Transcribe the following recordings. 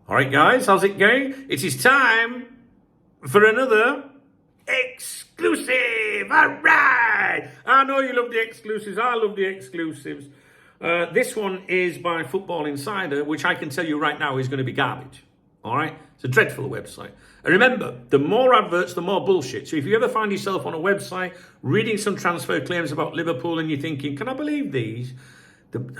All right, guys, how's it going? It is time for another exclusive. All right. I know you love the exclusives. I love the exclusives. This one is by Football Insider, which I can tell you right now is going to be garbage. All right? It's a dreadful website. And remember, the more adverts, the more bullshit. So if you ever find yourself on a website reading some transfer claims about Liverpool and you're thinking, can I believe these?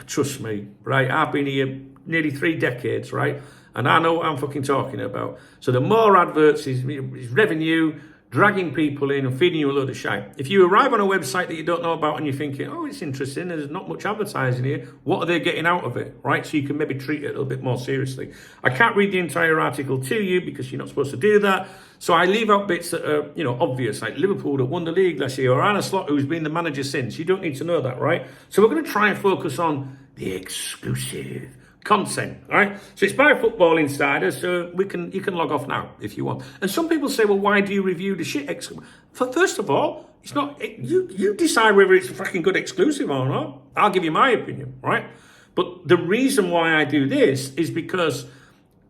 Trust me, right? I've been here nearly 3 decades, right? And I know what I'm fucking talking about. So the more adverts is revenue, dragging people in and feeding you a load of shite. If you arrive on a website that you don't know about and you're thinking, oh, it's interesting, there's not much advertising here, what are they getting out of it, right? So you can maybe treat it a little bit more seriously. I can't read the entire article to you because you're not supposed to do that. So I leave out bits that are, obvious, like Liverpool that won the league last year, or Arne Slot, who's been the manager since. You don't need to know that, right? So we're going to try and focus on the exclusive content, all right? So it's by Football Insider, so you can log off now if you want. And some people say, well, why do you review the shit? First of all, it's not you decide whether it's a fucking good exclusive or not. I'll give you my opinion, right? But the reason why I do this is because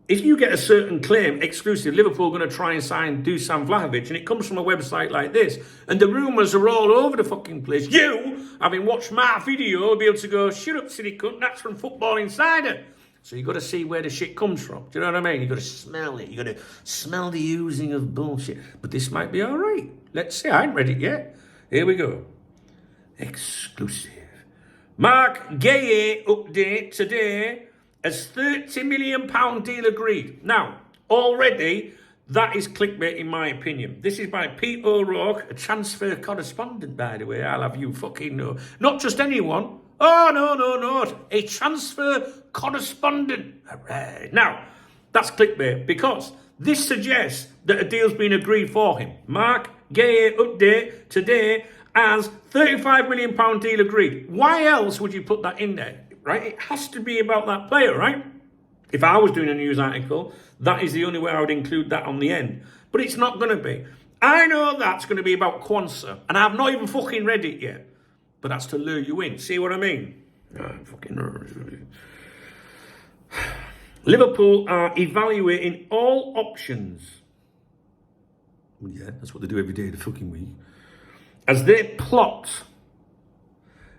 if you get a certain claim, exclusive, Liverpool going to try and sign Dusan Vlahovic, and it comes from a website like this, and the rumours are all over the fucking place. You, having watched my video, will be able to go, shut up, silly cunt, that's from Football Insider. So you've got to see where the shit comes from. Do you know what I mean? You've got to smell it. You've got to smell the oozing of bullshit. But this might be all right. Let's see. I ain't read it yet. Here we go. Exclusive. Marc Guehi update today. As £30 million deal agreed. Now, already, that is clickbait in my opinion. This is by Pete O'Rourke, a transfer correspondent, by the way. I'll have you fucking know. Not just anyone. Oh, no. A transfer correspondent. All right. Now, that's clickbait because this suggests that a deal's been agreed for him. Marc Guehi update today as £35 million deal agreed. Why else would you put that in there? Right? It has to be about that player, right? If I was doing a news article, that is the only way I would include that on the end. But it's not going to be. I know that's going to be about Kwanzaa, and I've not even fucking read it yet. But that's to lure you in. See what I mean? I'm fucking nervous. Liverpool are evaluating all options. Yeah, that's what they do every day of the fucking week. As they plot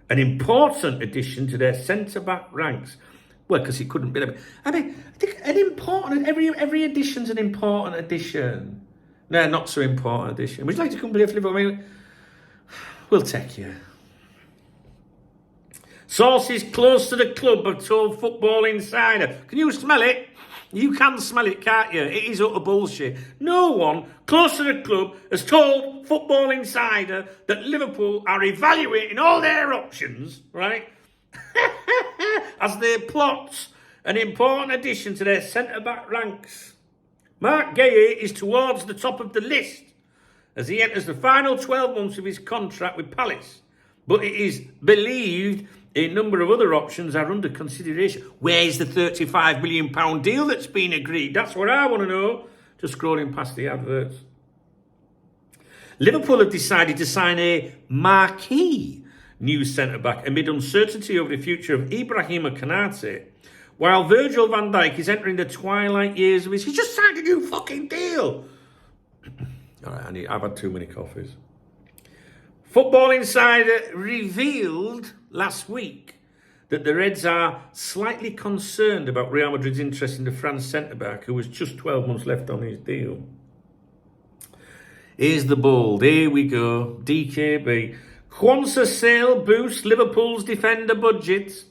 an important addition to their centre-back ranks. Well, because it couldn't be. I think an important, every addition's an important addition. No, not so important addition. Would you like to come play for Liverpool? I mean, we'll take you. Sources close to the club have told Football Insider. Can you smell it? You can smell it, can't you? It is utter bullshit. No one close to the club has told Football Insider that Liverpool are evaluating all their options, right? As they plot an important addition to their centre-back ranks. Marc Guehi is towards the top of the list as he enters the final 12 months of his contract with Palace. But it is believed a number of other options are under consideration. Where's the £35 million deal that's been agreed? That's what I want to know. Just scrolling past the adverts. Liverpool have decided to sign a marquee new centre-back amid uncertainty over the future of Ibrahima Konate, while Virgil van Dijk is entering the twilight years of his... He just signed a new fucking deal. All right, I've had too many coffees. Football Insider revealed last week that the Reds are slightly concerned about Real Madrid's interest in the France centre-back, who has just 12 months left on his deal. Here's the bold. Here we go. DKB. Kwanzaa sale boosts Liverpool's defender budget.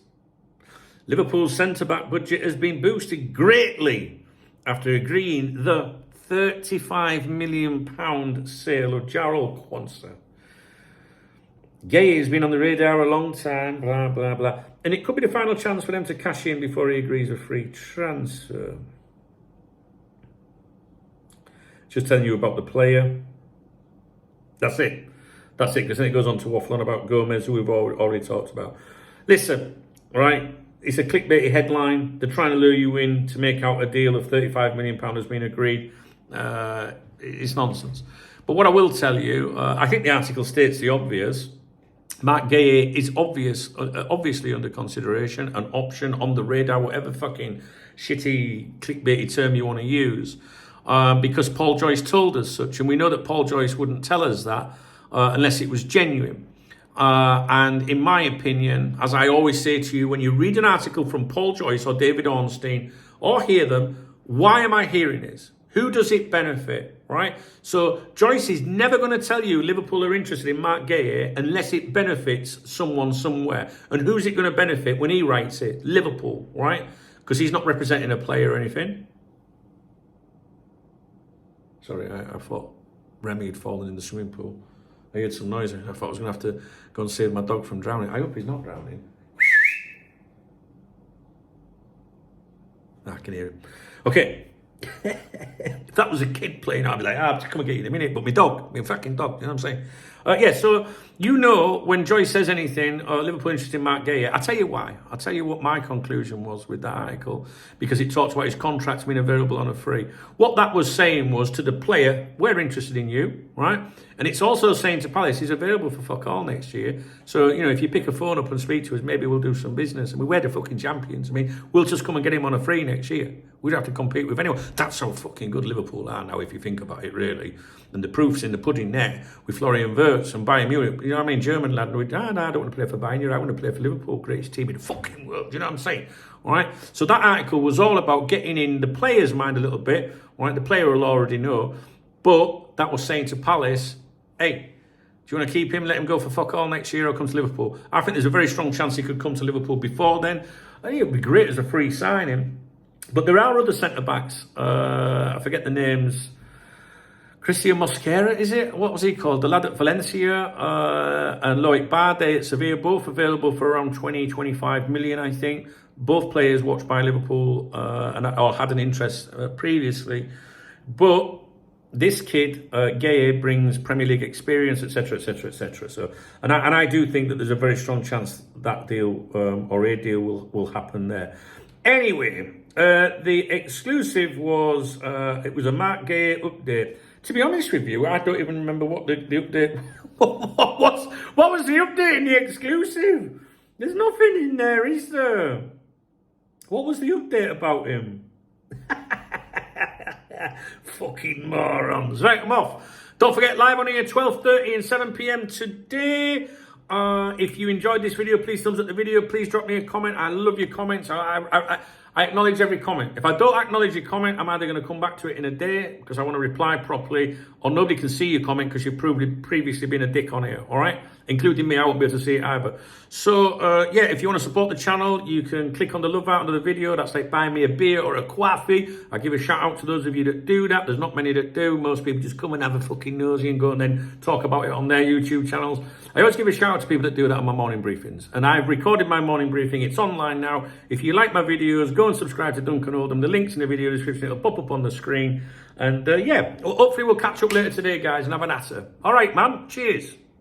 Liverpool's centre-back budget has been boosted greatly after agreeing the £35 million sale of Jarrell Kwanzaa. Guehi has been on the radar a long time, blah, blah, blah. And it could be the final chance for them to cash in before he agrees a free transfer. Just telling you about the player. That's it, because then it goes on to waffle on about Gomez, who we've already talked about. Listen, right, it's a clickbaity headline. They're trying to lure you in to make out a deal of £35 million has been agreed. It's nonsense. But what I will tell you, I think the article states the obvious. Marc Guehi is obviously under consideration, an option on the radar, whatever fucking shitty clickbaity term you want to use, because Paul Joyce told us such, and we know that Paul Joyce wouldn't tell us that unless it was genuine. And in my opinion, as I always say to you, when you read an article from Paul Joyce or David Ornstein or hear them, why am I hearing this? Who does it benefit, right? So Joyce is never going to tell you Liverpool are interested in Marc Guehi unless it benefits someone somewhere. And who's it going to benefit when he writes it? Liverpool, right? Because he's not representing a player or anything. Sorry, I thought Remy had fallen in the swimming pool. I heard some noise. I thought I was going to have to go and save my dog from drowning. I hope he's not drowning. I can hear him. Okay. If that was a kid playing, I'd be like, I'll come and get you in a minute. But my dog, my fucking dog, you know what I'm saying? Yeah, so you know when Joyce says anything, Liverpool interested in Marc Guehi, I'll tell you why. I'll tell you what my conclusion was with that article, because it talks about his contracts being available on a free. What that was saying was to the player, we're interested in you, right? And it's also saying to Palace, he's available for fuck all next year. So, you know, if you pick a phone up and speak to us, maybe we'll do some business. I mean, we're the fucking champions. I mean, we'll just come and get him on a free next year. We don't have to compete with anyone. That's how fucking good Liverpool are now, if you think about it, really. And the proof's in the pudding there with Florian Wirtz and Bayern Munich. You know what I mean? German lad, no, I don't want to play for Bayern. I want to play for Liverpool, greatest team in the fucking world. You know what I'm saying? All right. So that article was all about getting in the player's mind a little bit. All right. The player will already know. But that was saying to Palace, hey, do you want to keep him, let him go for fuck all next year or come to Liverpool? I think there's a very strong chance he could come to Liverpool before then. I think it would be great as a free signing. But there are other centre-backs. I forget the names. Christian Mosquera, is it? What was he called? The lad at Valencia and Loic Bardet at Sevilla, both available for around 20-25 million, I think. Both players watched by Liverpool or had an interest previously. But this kid, Guehi, brings Premier League experience, etc., etc., etc. So, and I do think that there's a very strong chance that deal or a deal will happen there. Anyway, the exclusive was it was a Marc Guehi update. To be honest with you, I don't even remember what the update what was the update in the exclusive? There's nothing in there, is there? What was the update about him? Fucking morons. Right, I'm off. Don't forget, live on here 12:30 and 7 p.m. today. If you enjoyed this video, please thumbs up the video. Please drop me a comment. I love your comments. I acknowledge every comment. If I don't acknowledge your comment, I'm either going to come back to it in a day because I want to reply properly, or nobody can see your comment because you've previously been a dick on here, all right? Including me, I won't be able to see it either. So, yeah, if you want to support the channel, you can click on the love out under the video. That's like buying me a beer or a coffee. I give a shout out to those of you that do that. There's not many that do. Most people just come and have a fucking nosy and go and then talk about it on their YouTube channels. I always give a shout out to people that do that on my morning briefings. And I've recorded my morning briefing. It's online now. If you like my videos, go and subscribe to Duncan Oldham. The link's in the video description. It'll pop up on the screen. And yeah, hopefully we'll catch up later today, guys, and have an natter. All right, man. Cheers.